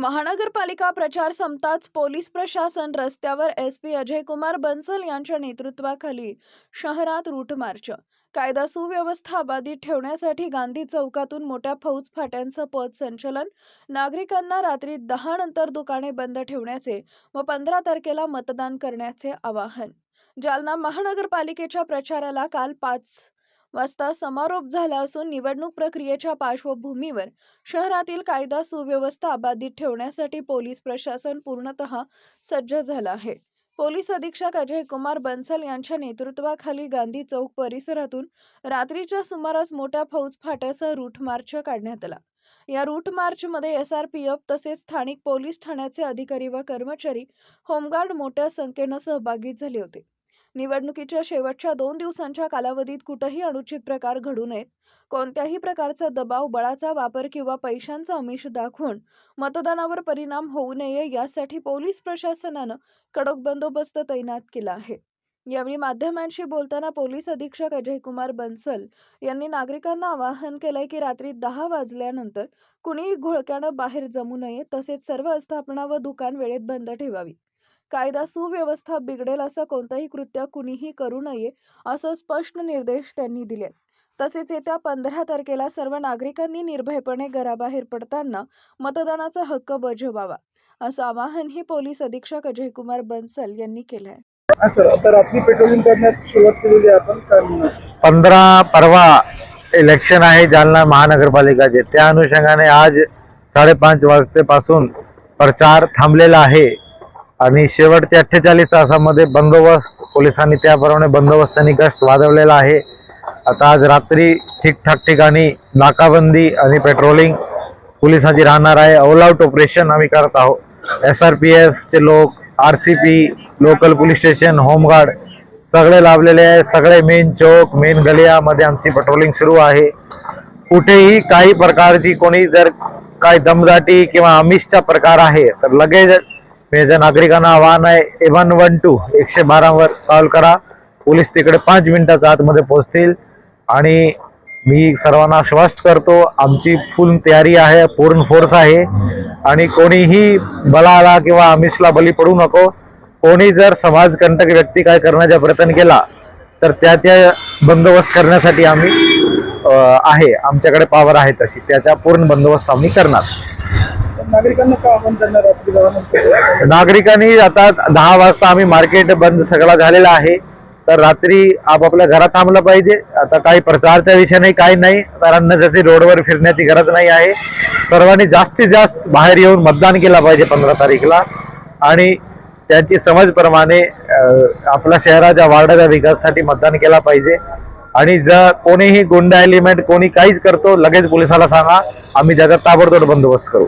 महानगरपालिका प्रचार संपताच पोलीस प्रशासन रस्त्यावर एसपी अजयकुमार बन्सल यांच्या नेतृत्वाखाली शहरात रूट मार्च, कायदा सुव्यवस्था अबाधित ठेवण्यासाठी गांधी चौकातून मोठ्या फौज फाट्यांचं पथ संचलन, नागरिकांना रात्री 10 नंतर दुकाने बंद ठेवण्याचे व 15 तारखेला मतदान करण्याचे आवाहन। जालना महानगरपालिकेच्या प्रचाराला काल 5 वाजता समारोप झाला असून निवडणूक प्रक्रियेच्या पार्श्वभूमीवर शहरातील कायदा सुव्यवस्था अबाधित ठेवण्यासाठी पोलीस प्रशासन पूर्णतः सज्ज झालं आहे। पोलीस अधीक्षक अजयकुमार बन्सल यांच्या नेतृत्वाखाली गांधी चौक परिसरातून रात्रीच्या सुमारास मोठ्या फौज फाट्यासह रूट मार्च काढण्यात आला। या रूट मार्चमध्ये SRPF तसेच स्थानिक पोलीस ठाण्याचे अधिकारी व कर्मचारी, होमगार्ड मोठ्या संख्येने सहभागी झाले होते। निवडणुकीच्या शेवटच्या 2 दिवसांच्या कालावधीत कुठेही अनुचित प्रकार घडू नयेत, कोणत्याही प्रकारचा दबाव, बळाचा वापर किंवा पैशांचा आमिष दाखवून मतदानावर परिणाम होऊ नये यासाठी पोलीस प्रशासनाने कडक बंदोबस्त तैनात केला आहे। यावेळी माध्यमांशी बोलताना पोलीस अधीक्षक अजयकुमार बन्सल यांनी नागरिकांना आवाहन केले की रात्री 10 वाजल्यानंतर कुणीही घोळक्याने बाहेर जमू नये, तसेच सर्व आस्थापना व दुकान वेळेत बंद ठेवावी। कायदा सुव्यवस्था बिघडेल असं कोणतंही कृत्य कुणीही करू नये असं स्पष्ट निर्देश त्यांनी दिले। तसेच येत्या 15 तारखेला सर्व नागरिकांनी निर्भयपणे घराबाहेर पडताना मतदानाचा हक्क बजावावा असं आवाहनही पोलीस अधीक्षक अजयकुमार बन्सल यांनी केलं आहे। आता रात्री पेट्रोलिंग करण्यास सुरुवात केलेली आहे आपण 15 परवा इलेक्शन आहे जालना महानगरपालिकाचे, त्या अनुषंगाने आज 5:30 वाजतेपासून प्रचार थांबलेला आहे आणि शेवटच्या 48 तासामध्ये बंदोबस्त पोलिसांनी त्याप्रमाणे बंदोबस्तानी गस्त वाढवलेला आहे। आता आज रात्री ठीकठाक ठिकाणी नाकाबंदी आणि पेट्रोलिंग पोलिसांची राहणार आहे। ऑल आउट ऑपरेशन आम्ही करत आहोत। SRPF चे लोक, RCP, local police station, home guard सगळे लाभलेले आहे। सगळे मेन चौक, मेन गलियामध्ये आमची पेट्रोलिंग सुरू आहे। कुठेही काही प्रकारची कोणी जर काही दमदाटी किंवा आमिषचा प्रकार आहे तर लगेच माझ्या नागरिकांना आवाहन आहे 112 112 वर कॉल करा। पोलीस तिकडे 5 मिनिटाच्या आतमध्ये पोहोचतील आणि मी सर्वांना आश्वस्त करतो आमची फुल तयारी आहे, पूर्ण फोर्स आहे आणि कोणीही बलाला किंवा आमिषला बली पडू नको। कोणी जर समाजकंटक व्यक्ती काय करण्याचा प्रयत्न केला तर त्याचा बंदोबस्त करण्यासाठी आम्ही आहे, आमच्याकडे पावर आहे तशी, त्याचा पूर्ण बंदोबस्त आम्ही करणार। नागरिकांना काय आवाहन करणार रात्री? नागरिकांनी आता 10 वाजता आम्ही मार्केट बंद सगळा झालेला आहे, तर रात्री आपापल्या घरात थांबलं पाहिजे। आता काही प्रचारचा विषय नाही, काही नाही, तर अननेसेसरी रोडवर फिरण्याची गरज नाही आहे। सर्वांनी जास्तीत जास्त बाहेर येऊन मतदान केला पाहिजे 15 तारीखला आणि त्यांची समजप्रमाणे आपल्या शहराच्या वार्डाच्या विकासासाठी मतदान केला पाहिजे। आणि जर कोणीही गुंडा एलिमेंट कोणी काहीच करतो लगेच पोलिसाला सांगा, आम्ही त्याचा ताबडतोब बंदोबस्त करू।